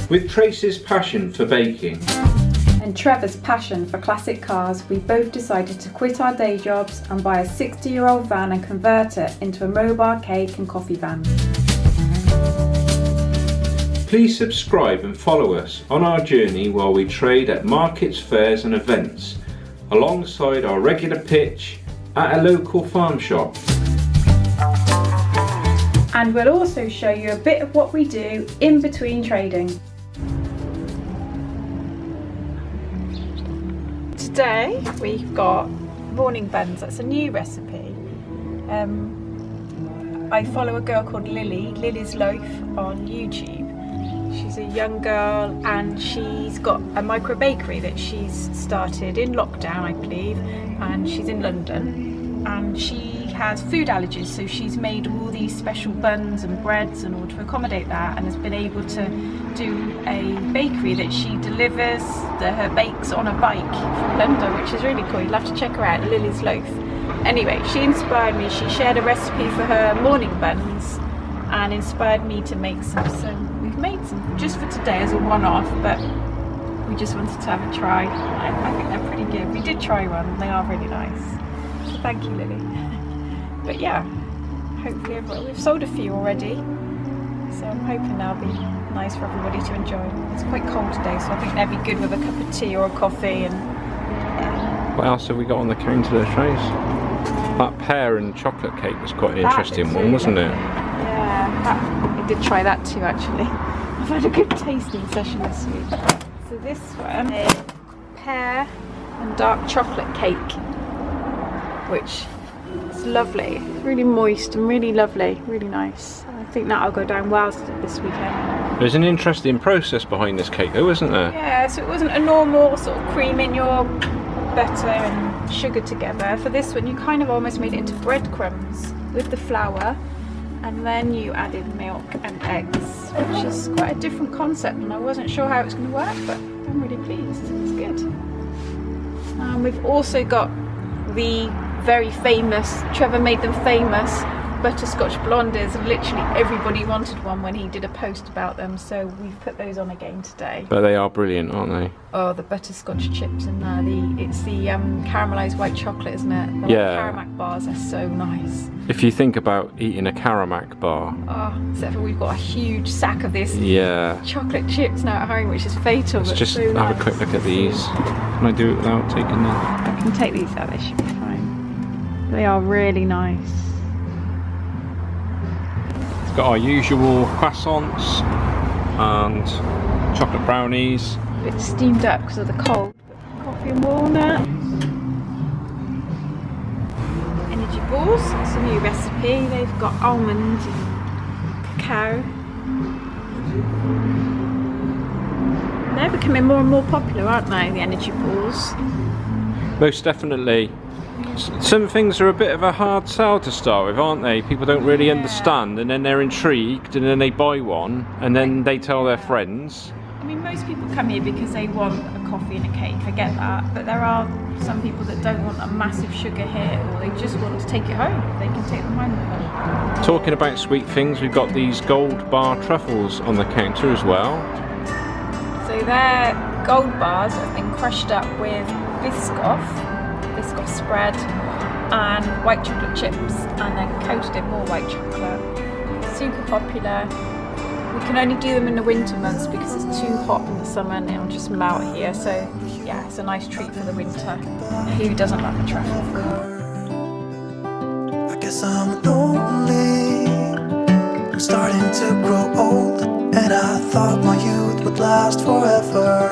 With Tracy's passion for baking and Trevor's passion for classic cars, we both decided to quit our day jobs and buy a 60-year-old van and convert it into a mobile cake and coffee van. Please subscribe and follow us on our journey while we trade at markets, fairs and events, alongside our regular pitch at a local farm shop. And we'll also show you a bit of what we do in between trading. Today we've got morning buns. That's a new recipe. I follow a girl called Lily's Loaf on YouTube. She's a young girl and she's got a micro bakery that she's started in lockdown, I believe, and she's in London, and she has food allergies, so she's made all these special buns and breads in order to accommodate that, and has been able to do a bakery that she delivers her bakes on a bike from London, which is really cool. You'll have to check her out, Lily's Loaf. Anyway, she inspired me. She shared a recipe for her morning buns and inspired me to make some. So we've made some just for today as a one-off, but we just wanted to have a try. I think they're pretty good. We did try one. They are really nice. So thank you, Lily. But yeah, hopefully we've sold a few already, so I'm hoping they'll be nice for everybody to enjoy. It's quite cold today, so I think they'd be good with a cup of tea or a coffee. And yeah. What else have we got on the counter there, Trace? That pear and chocolate cake was quite an interesting one, wasn't it? Yeah, I did try that too actually. I've had a good tasting session this week. So this one is pear and dark chocolate cake, which is lovely. It's really moist and really lovely, really nice. I think that'll go down well this weekend. There's an interesting process behind this cake though, isn't there? Yeah, so it wasn't a normal sort of cream in your butter and sugar together. For this one you kind of almost made it into breadcrumbs with the flour, and then you added milk and eggs, which is quite a different concept, and I wasn't sure how it was going to work, but I'm really pleased. It's good. We've also got the very famous, Trevor made them famous, butterscotch blondies, and literally everybody wanted one when he did a post about them, so we've put those on again today. But they are brilliant, aren't they? Oh, the butterscotch chips in there, it's the caramelised white chocolate, isn't it? The yeah. Caramac bars are so nice. If you think about eating a Caramac bar. Oh, except for we've got a huge sack of this chocolate chips now at home, which is fatal. Let's just so have a quick look at these. Can I do it without taking them? I can take these out, they should be fine. They are really nice. Got our usual croissants and chocolate brownies. A bit steamed up because of the cold. Coffee and walnut. Energy balls, it's a new recipe. They've got almond and cacao. They're becoming more and more popular, aren't they, the energy balls? Most definitely. Some things are a bit of a hard sell to start with, aren't they? People don't really understand, and then they're intrigued, and then they buy one, and then they tell their friends. I mean, most people come here because they want a coffee and a cake, I get that, but there are some people that don't want a massive sugar hit, or they just want to take it home. They can take them home with them. Talking about sweet things, we've got these gold bar truffles on the counter as well. So they're gold bars that have been crushed up with Biscoff spread and white chocolate chips, and then coated in more white chocolate. Super popular. We can only do them in the winter months because it's too hot in the summer and it'll just melt here, so yeah, it's a nice treat for the winter. Who doesn't love a truffle? I guess I'm lonely, I'm starting to grow old, and I thought my youth would last forever.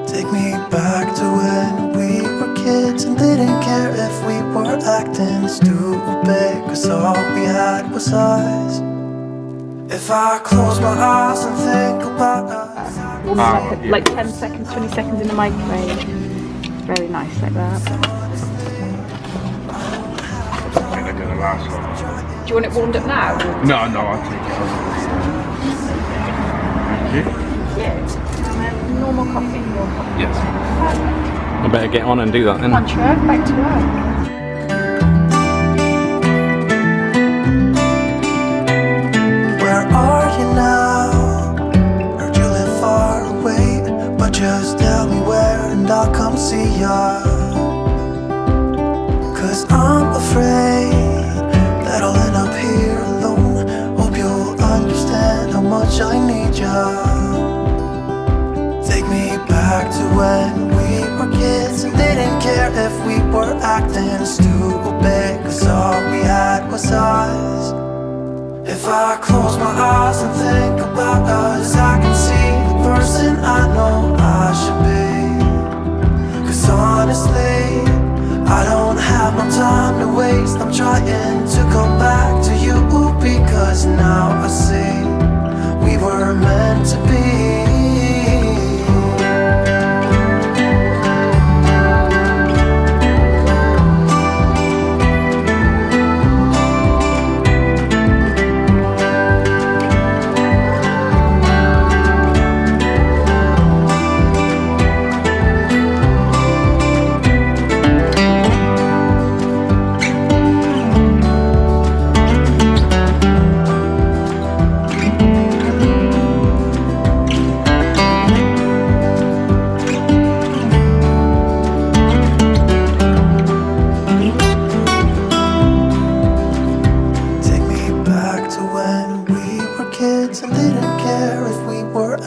Take me back to when we were kids and didn't care if we were acting stupid, cause all we had was eyes. If I close my eyes and think about us, like 10 seconds, 20 seconds in the microwave. Very nice like that. Do you want it warmed up now? No, I'll take it over. Thank you. Yeah. Normal coffee. Yes. I better get on and do that then. Come on, Trev, back to work. where are you now? just tell me where and I'll come see ya. 'Cause I'm afraid that I'll end up here alone. Hope you'll understand how much I need ya. Take me back to when we were kids and didn't care if we were acting stupid, 'cause all we had was us. If I close my eyes and think about us, I can see the person I know I should be. 'Cause honestly, I don't have no time to waste. I'm trying to come back to you, because now I see we were meant to be.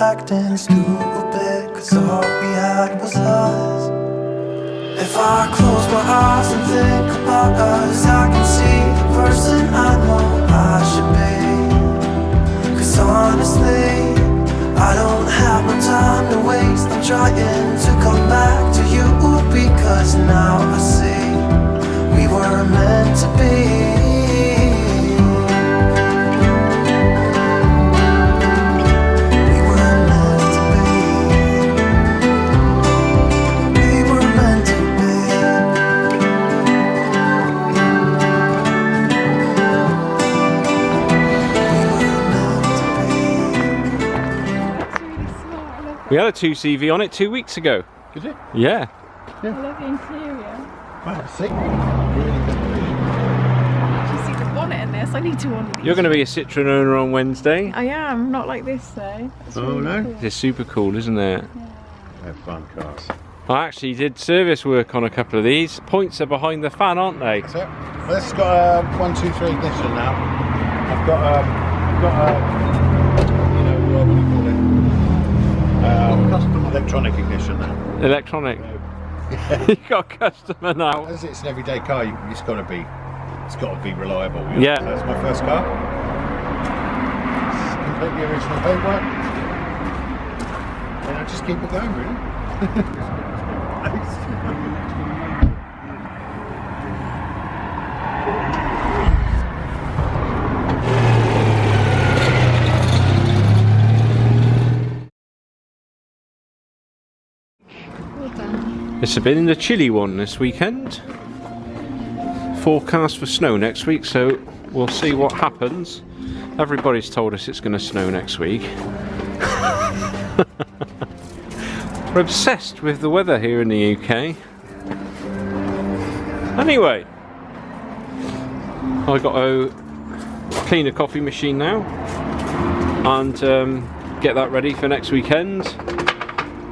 Acting stupid, 'cause all we had was us. If I close my eyes and think about us, I can see the person I know I should be. 'Cause honestly, I don't have no time to waste. I'm trying to come back to you, because now I see we were meant to be. We had a 2CV on it 2 weeks ago. Did it? Yeah. I love the interior. Wow, sick. Do you see the bonnet in this? I need to order these. You're going to be a Citroen owner on Wednesday. I am, not like this though. It's Oh, no? cool. It's super cool, isn't it? They're fun cars. I actually did service work on a couple of these. Points are behind the fan, aren't they? That's it. Well, this has got a 1, 2, 3 ignition now. I've got a, you know, what do you call it? Electronic ignition now. Electronic. You got a customer now. As it's an everyday car, it's got to be reliable. You know? Yeah. So that's my first car. It's completely original paintwork. And I just keep it going, really. It's a bit in the chilly one this weekend. Forecast for snow next week, so we'll see what happens. Everybody's told us it's going to snow next week. We're obsessed with the weather here in the UK. Anyway, I got to clean a coffee machine now and get that ready for next weekend.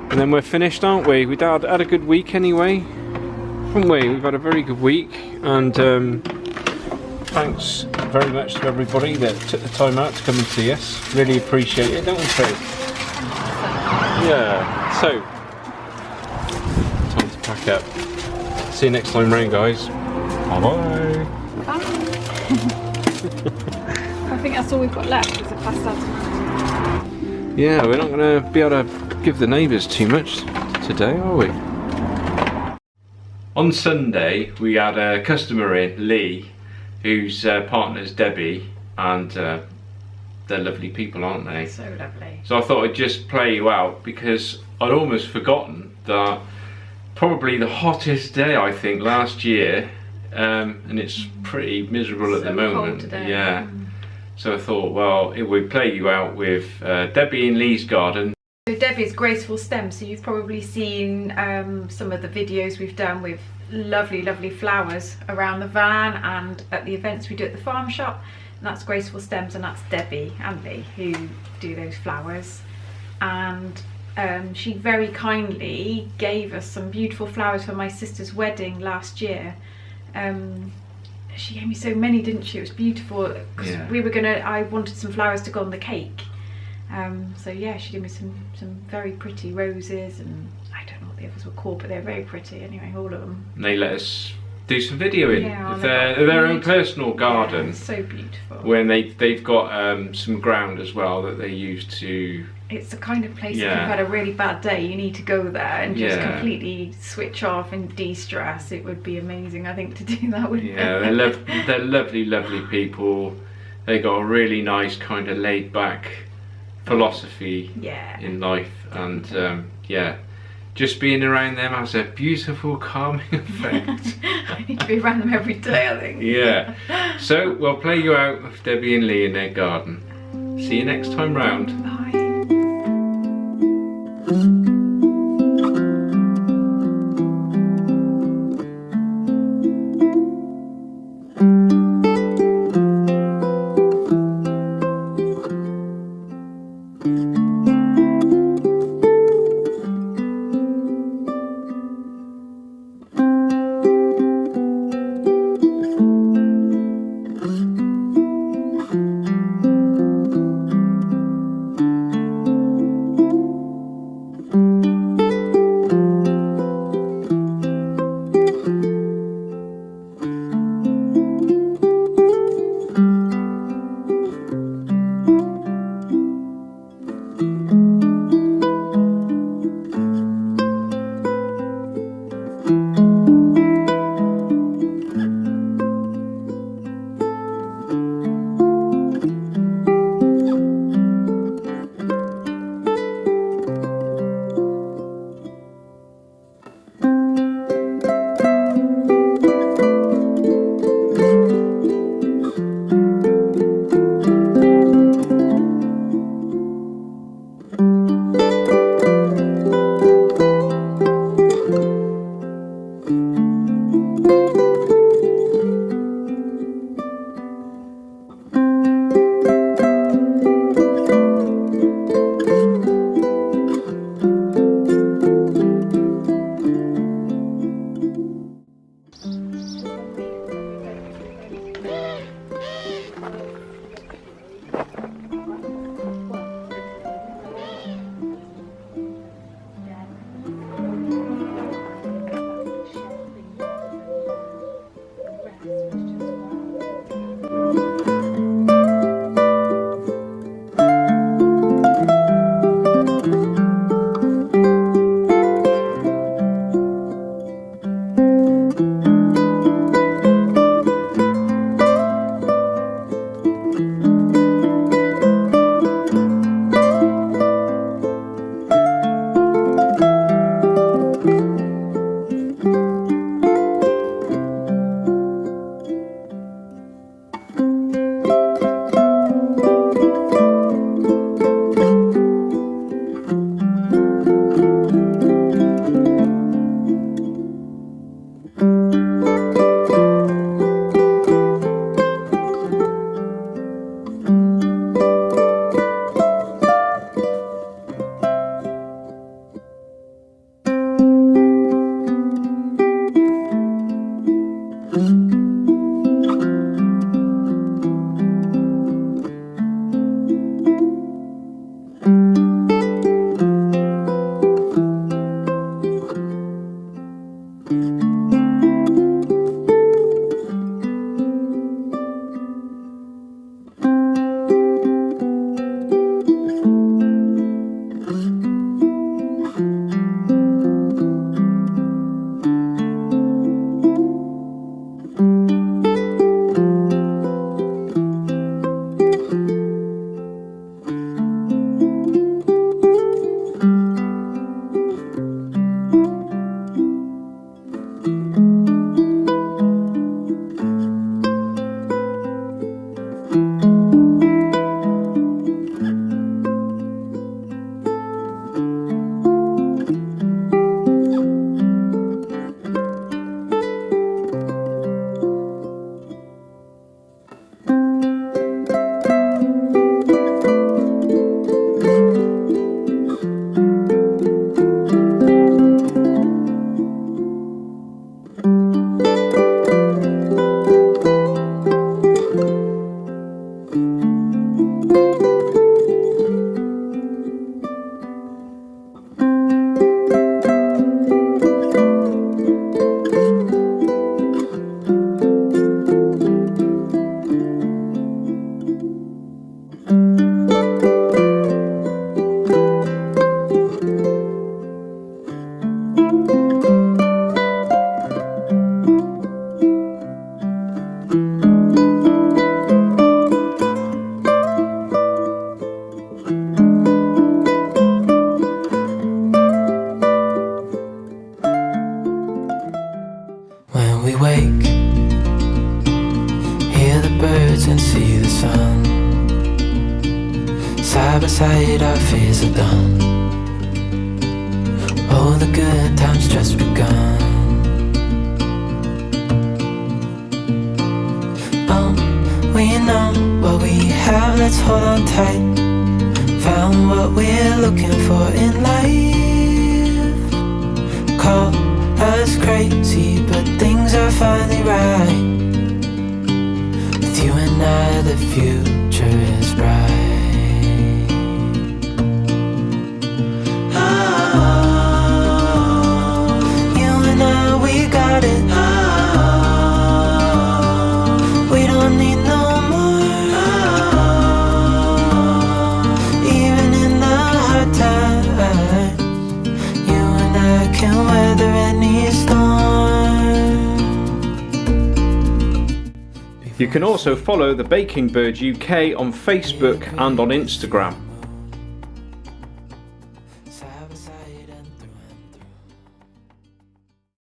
And then we're finished, aren't we? We had a good week anyway, haven't we? We've had a very good week, and thanks very much to everybody that took the time out to come and see us. Really appreciate it, don't we, Faye? Yeah, so, time to pack up. See you next time round, guys. Bye-bye. Bye. I think that's all we've got left is a pasta. Yeah, we're not going to be able to give the neighbours too much today, are we? On Sunday we had a customer in, Lee, whose partner's Debbie, and they're lovely people, aren't they? So lovely. So I thought I'd just play you out, because I'd almost forgotten that probably the hottest day I think last year, and it's pretty miserable at the moment. Cold today. Yeah. So I thought, well, it would play you out with Debbie in Lee's garden. So Debbie's Graceful Stems, so you've probably seen some of the videos we've done with lovely, lovely flowers around the van and at the events we do at the farm shop. And that's Graceful Stems, and that's Debbie and Lee who do those flowers. And she very kindly gave us some beautiful flowers for my sister's wedding last year. She gave me so many, didn't she? It was beautiful. 'Cause I wanted some flowers to go on the cake. So yeah, she gave me some very pretty roses, and I don't know what the others were called, but they're very pretty anyway, all of them. And they let us do some videoing of they've their own personal garden. Yeah, so beautiful. When they've got some ground as well that they use to. It's the kind of place if you've had a really bad day, you need to go there and just Yeah. completely switch off and de-stress. It would be amazing, I think, to do that with Yeah, they're lovely, lovely people. They got a really nice kind of laid back philosophy in life, and just being around them has a beautiful calming effect. I need to be around them every day, I think. Yeah. So we'll play you out with Debbie and Lee in their garden. See you next time round. Bye. When we wake, hear the birds and see the sun. Side by side our fears are done. Oh, the good times just begun. Oh, we know what we have, let's hold on tight. Found what we're looking for in life. Call us crazy, but things are finally right. With you and I, the future is bright. You and I, we got it. We don't need no more. Even in the hard times, you and I can weather any storm. You can also follow the Baking Bird UK on Facebook and on Instagram. Side by side and through